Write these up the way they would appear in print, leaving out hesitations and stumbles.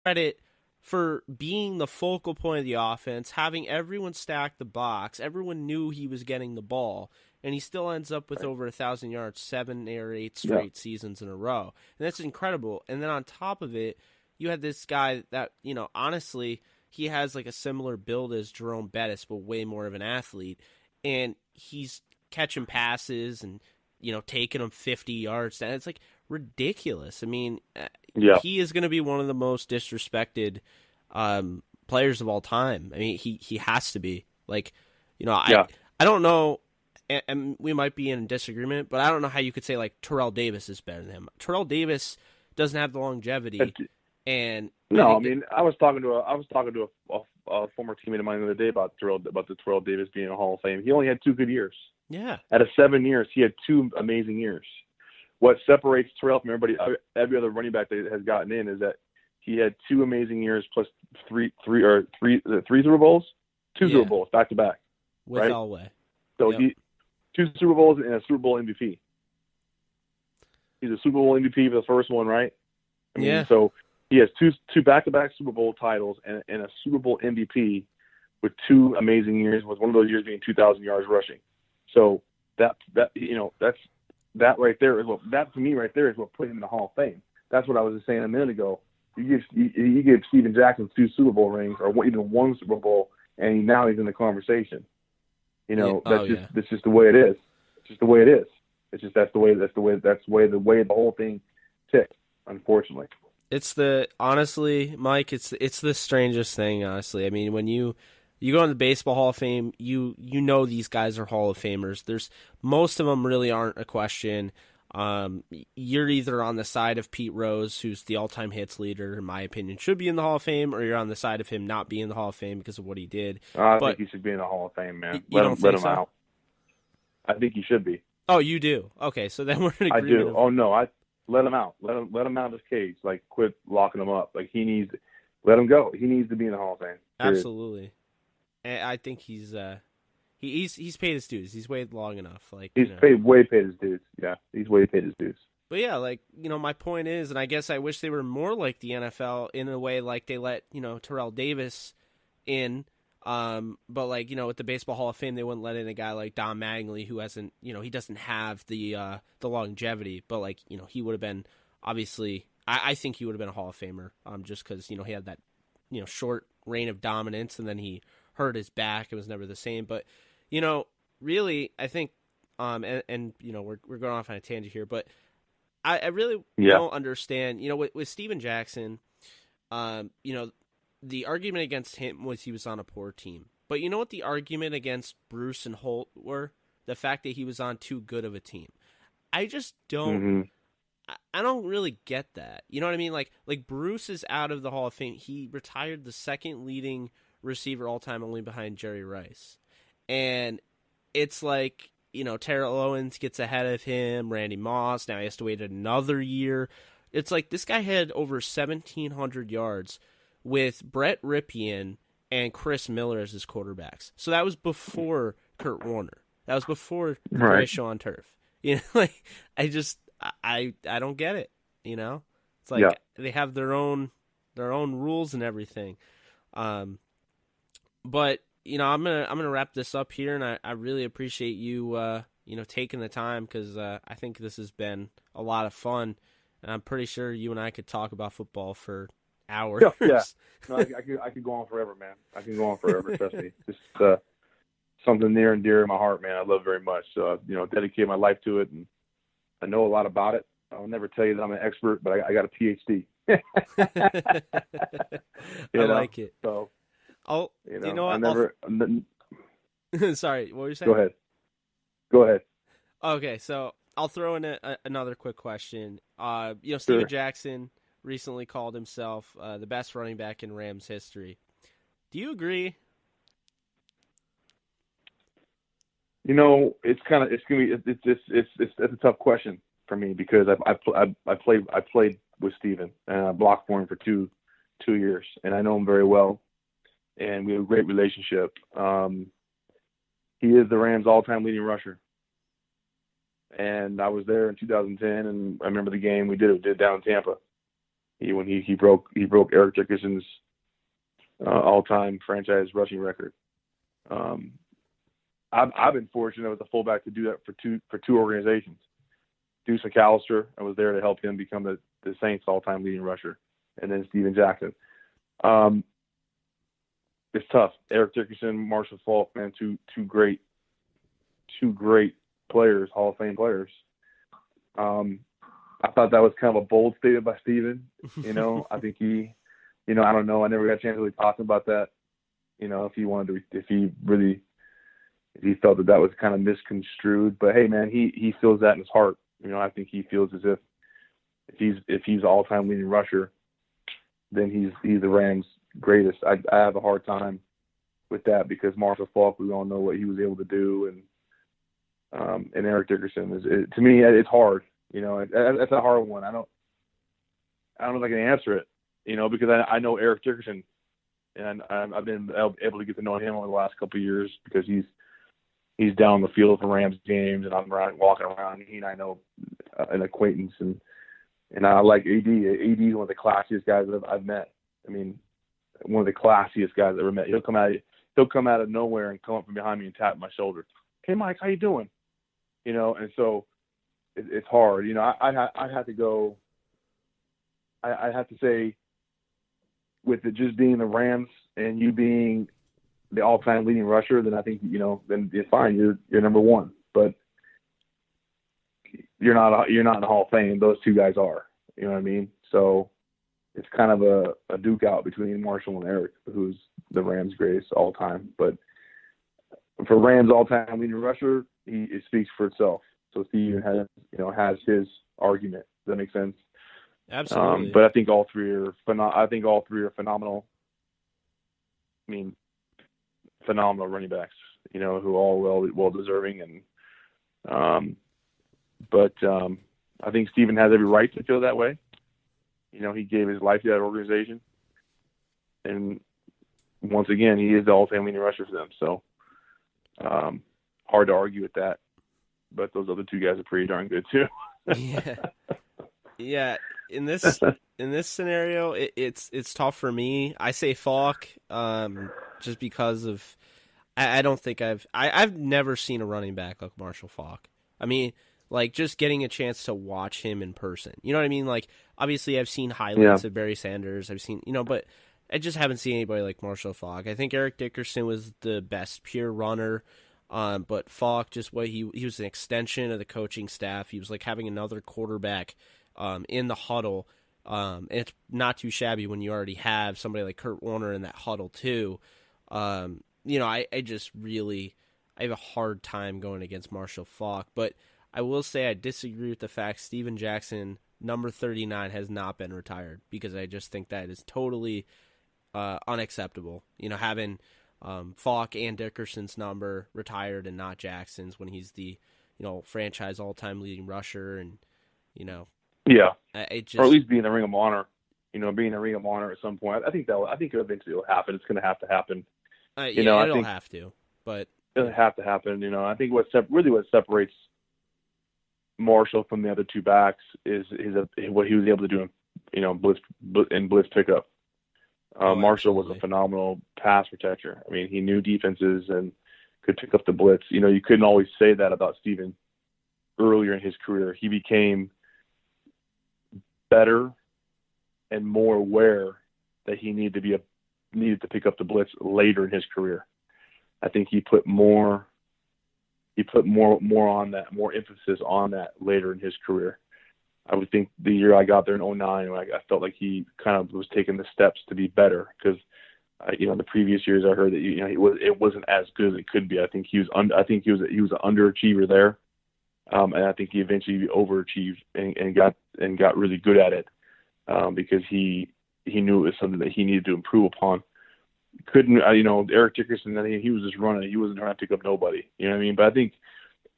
credit for being the focal point of the offense, having everyone stack the box. Everyone knew he was getting the ball, and he still ends up with over 1,000 yards, 7 or 8 straight seasons in a row. And that's incredible. And then on top of it, you had this guy that, honestly, he has like a similar build as Jerome Bettis, but way more of an athlete. And he's catching passes and, taking them 50 yards. And it's like ridiculous. I mean, he is going to be one of the most disrespected players of all time. I mean, he has to be. Like, I don't know, and we might be in disagreement, but I don't know how you could say like Terrell Davis is better than him. Terrell Davis doesn't have the longevity, and I was talking to a former teammate of mine the other day about the Terrell Davis being in the Hall of Fame. He only had 2 good years. Yeah, out of 7 years, he had 2 amazing years. What separates Terrell from every other running back that has gotten in is that he had 2 amazing years plus three Super Bowls, 2 Super Bowls back to back, with right? Elway. So he 2 Super Bowls and a Super Bowl MVP. He's a Super Bowl MVP for the first one, right? So he has two back-to-back Super Bowl titles and a Super Bowl MVP with 2 amazing years, with one of those years being 2,000 yards rushing. So that right there is that to me right there is what put him in the Hall of Fame. That's what I was just saying a minute ago. You give Steven Jackson 2 Super Bowl rings or even 1 Super Bowl, and now he's in the conversation. That's just the way it is. It's just the way it is. It's just that's the way the whole thing ticks. Unfortunately, honestly, Mike, it's the strangest thing. Honestly, I mean, when you go in the Baseball Hall of Fame, you know these guys are Hall of Famers. Most of them really aren't a question. You're either on the side of Pete Rose, who's the all-time hits leader, in my opinion, should be in the Hall of Fame, or you're on the side of him not being in the Hall of Fame because of what he did. I think he should be in the Hall of Fame, man. Let him out. I think he should be. Oh, you do? Okay, so then we're in agreement. I do. Oh no, I let him out. Let him out of his cage. Like, quit locking him up. Like, let him go. He needs to be in the Hall of Fame. Period. Absolutely. And I think he's paid his dues. He's waited long enough. Like, he's way paid his dues. Yeah, he's way paid his dues. But yeah, like, my point is, and I guess I wish they were more like the NFL in a way, like they let, Terrell Davis in. But like, with the Baseball Hall of Fame, they wouldn't let in a guy like Don Mattingly, who hasn't, he doesn't have the longevity, but like, he would have been, obviously, I think he would have been a Hall of Famer, just because, he had that, short reign of dominance, and then he hurt his back. It was never the same. But, really, I think, we're going off on a tangent here, but I really don't understand, with Steven Jackson, the argument against him was he was on a poor team. But you know what the argument against Bruce and Holt were? The fact that he was on too good of a team. I just don't I don't really get that. You know what I mean? Like Bruce is out of the Hall of Fame. He retired the second leading receiver all time, only behind Jerry Rice. And it's like, Terrell Owens gets ahead of him, Randy Moss, now he has to wait another year. It's like this guy had over 1,700 yards with Brett Ripien and Chris Miller as his quarterbacks. So that was before Kurt Warner. That was before the great show on turf. I don't get it. It's like they have their own rules and everything. But I'm gonna wrap this up here, and I really appreciate you taking the time, because I think this has been a lot of fun, and I'm pretty sure you and I could talk about football for hours. Yeah. No, I could go on forever, man. I can go on forever. Trust me. Just something near and dear to my heart, man. I love very much. So dedicate my life to it, and I know a lot about it. I'll never tell you that I'm an expert, but I got a PhD. I like it. So, Sorry, what were you saying? Go ahead. Okay, so I'll throw in another quick question. Steven Sure. Jackson recently called himself the best running back in Rams history. Do you agree? It's a tough question for me, because I played with Steven, and I blocked for him for two years, and I know him very well, and we have a great relationship. He is the Rams' all-time leading rusher, and I was there in 2010, and I remember the game we did down in Tampa, When he broke Eric Dickerson's all-time franchise rushing record. I've been fortunate as a fullback to do that for two organizations. Deuce McAllister, I was there to help him become the Saints' all-time leading rusher, and then Steven Jackson. It's tough. Eric Dickerson, Marshall Faulk, man, two great players, Hall of Fame players. I thought that was kind of a bold statement by Steven. I think he, I don't know. I never got a chance to really talk about that. If he felt that was kind of misconstrued. But hey, man, he feels that in his heart. I think he feels as if he's all-time leading rusher, then he's the Rams' greatest. I have a hard time with that because Marshall Faulk, we all know what he was able to do, and Eric Dickerson to me, it's hard. That's a hard one. I don't know if I can answer it. Because I know Eric Dickerson, and I've been able to get to know him over the last couple of years because he's down the field for Rams games, and I'm walking around. He and I know an acquaintance, and I like AD. AD is one of the classiest guys that I've met. I mean, one of the classiest guys I've ever met. He'll come out of nowhere and come up from behind me and tap my shoulder. Hey, Mike, how you doing? And so it's hard. I have to go. I have to say, with it just being the Rams and you being the all-time leading rusher, then I think then it's fine. You're number one, but you're not in the Hall of Fame. Those two guys are. You know what I mean? So it's kind of a duke out between Marshall and Eric, who's the Rams' greatest all-time. But for Rams all-time leading rusher, it speaks for itself. So Steve has his argument. Does that make sense? Absolutely. But I think all three are phenomenal. I mean, phenomenal running backs. Who are all well deserving, but I think Steven has every right to feel that way. He gave his life to that organization, and once again, he is the all-time leading rusher for them. So hard to argue with that. But those other two guys are pretty darn good too. Yeah. In this scenario, it's tough for me. I say Falk, just because of I don't think I've never seen a running back like Marshall Faulk. I mean, like just getting a chance to watch him in person. You know what I mean? Like obviously I've seen highlights of Barry Sanders. I've seen but I just haven't seen anybody like Marshall Faulk. I think Eric Dickerson was the best pure runner. But Faulk, just what he was an extension of the coaching staff. He was like having another quarterback in the huddle. And it's not too shabby when you already have somebody like Kurt Warner in that huddle too. I have a hard time going against Marshall Faulk, but I will say I disagree with the fact Steven Jackson, number 39, has not been retired, because I just think that is totally unacceptable. Having Faulk and Dickerson's number retired and not Jackson's when he's the franchise all-time leading rusher, and it just, or at least be in the Ring of Honor. Being in the Ring of Honor at some point. I think eventually will happen. It's going to happen. It'll have to, but it'll have to happen. I think what separates Marshall from the other two backs is what he was able to do in blitz pickup. Marshall was a phenomenal pass protector. I mean, he knew defenses and could pick up the blitz. You couldn't always say that about Steven earlier in his career. He became better and more aware that he needed to pick up the blitz later in his career. I think he put more on that, more emphasis on that later in his career. I would think the year I got there in 2009, I felt like he kind of was taking the steps to be better, because the previous years I heard that it wasn't as good as it could be. I think he was an underachiever there, and I think he eventually overachieved and got really good at it, because he knew it was something that he needed to improve upon. Eric Dickerson, he was just running. He wasn't trying to pick up nobody. You know what I mean? But I think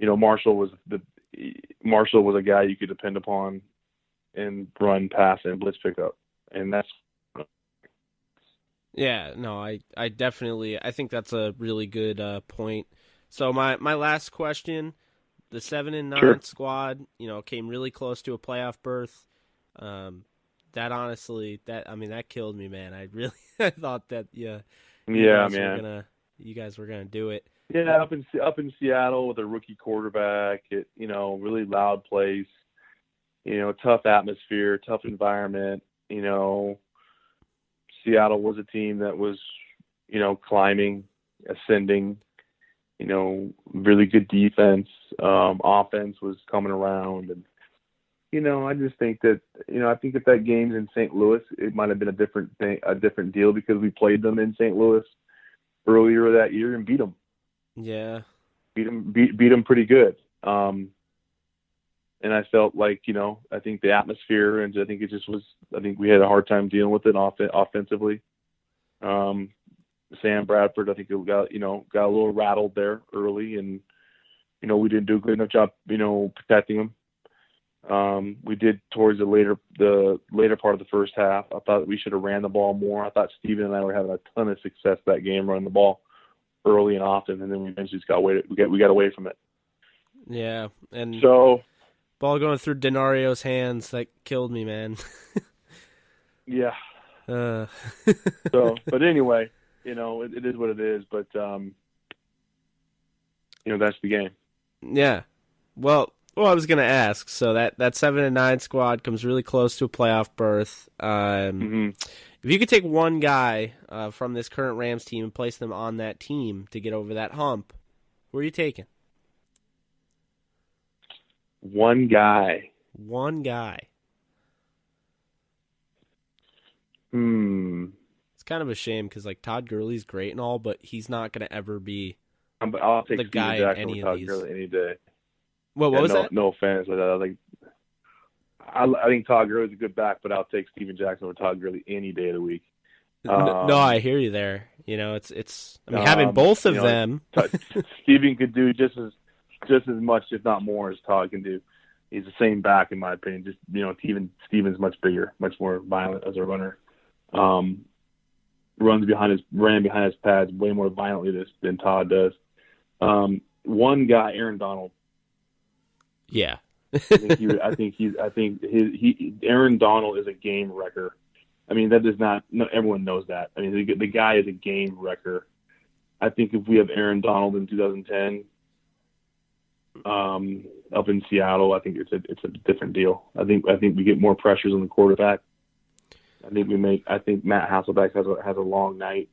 Marshall was a guy you could depend upon in run, pass, and blitz pickup, and that's. Yeah, no, I definitely, I think that's a really good point. So my last question, the 7-9 Sure. squad, came really close to a playoff berth. That honestly, that killed me, man. I thought that, you guys were gonna do it. Yeah, up in Seattle with a rookie quarterback, really loud place, tough atmosphere, tough environment. Seattle was a team that was, climbing, ascending. Really good defense. Offense was coming around, and I just think that, I think if that game's in St. Louis, it might have been a different deal because we played them in St. Louis earlier that year and beat them. Yeah. Beat them pretty good. And I felt like, I think the atmosphere, and I think we had a hard time dealing with it offensively. Sam Bradford, I think got a little rattled there early, and, we didn't do a good enough job, protecting him. We did towards the later part of the first half. I thought we should have ran the ball more. I thought Steven and I were having a ton of success that game running the ball early and often, and then we eventually just we got away from it. Yeah, and so ball going through Denario's hands, that killed me, man. Yeah. But anyway, it is what it is. But that's the game. Yeah. Well, I was gonna ask. So that 7-9 squad comes really close to a playoff berth. If you could take one guy from this current Rams team and place them on that team to get over that hump, who are you taking? One guy. It's kind of a shame because Todd Gurley's great and all, but he's not going to ever be I'll take the guy in any of these. Gurley any day. What was that? No offense, but I think Todd Gurley's a good back, but I'll take Steven Jackson over Todd Gurley any day of the week. No, I hear you there. It's. I mean, having both of them, Steven could do just as much, if not more, as Todd can do. He's the same back, in my opinion. Just Steven's much bigger, much more violent as a runner. Ran behind his pads way more violently than Todd does. One guy, Aaron Donald. Yeah. I think Aaron Donald is a game wrecker. I mean, that does not. No, everyone knows that. I mean, the guy is a game wrecker. I think if we have Aaron Donald in 2010, up in Seattle, I think it's a different deal. I think we get more pressures on the quarterback. I think Matt Hasselbeck has a long night.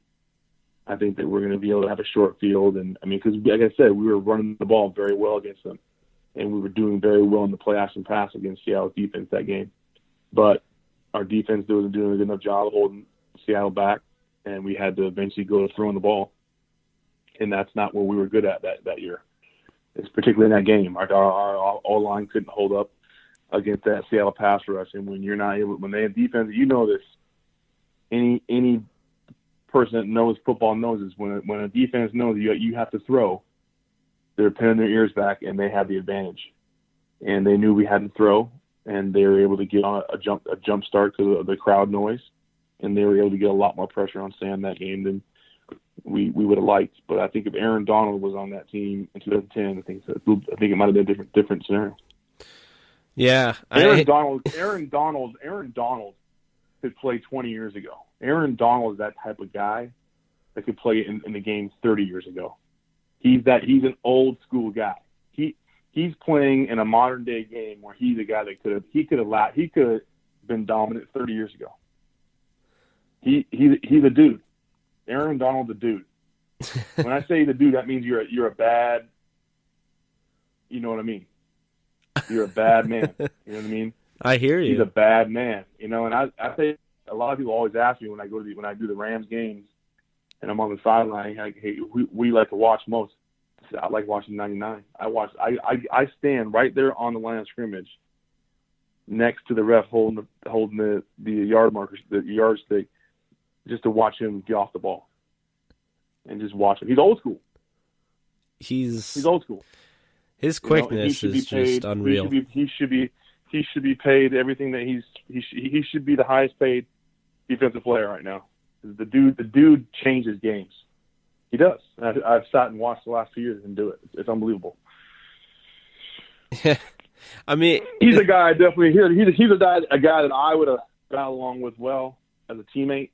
I think that we're going to be able to have a short field, and I mean, because like I said, we were running the ball very well against them, and we were doing very well in the play action pass against Seattle's defense that game. But our defense wasn't doing a good enough job of holding Seattle back, and we had to eventually go to throwing the ball, and that's not what we were good at that year. It's particularly in that game. Our O-line couldn't hold up against that Seattle pass rush, and when you're not able, when they have defense, you know this. Any person that knows football knows this. When a defense knows you have to throw, they're pinning their ears back, and they have the advantage. And they knew we had to throw, and they were able to get on a jump start because of the crowd noise, and they were able to get a lot more pressure on Sam that game than we would have liked. But I think if Aaron Donald was on that team in 2010, I think it might have been a different scenario. Yeah, Aaron Donald could play 20 years ago. Aaron Donald is that type of guy that could play in the game 30 years ago. He's an old school guy. He's playing in a modern day game where he's a guy that could have been dominant 30 years ago. He's a dude. Aaron Donald's a dude. When I say the dude, that means you're a bad. You know what I mean? You're a bad man. You know what I mean? I hear you. He's a bad man. And I say a lot of people always ask me when I do the Rams games, and I'm on the sideline, like, hey, we like to watch most. I like watching 99. I stand right there on the line of scrimmage, next to the ref holding the yard markers, the yardstick, just to watch him get off the ball, and just watch him. He's old school. He's old school. His quickness is just unreal. He should be paid everything that he should be the highest paid defensive player right now. The dude changes games. He does. I've sat and watched the last 2 years and do it. It's unbelievable. Yeah, I mean, he's a guy definitely. He's a guy that I would have. got along with well as a teammate.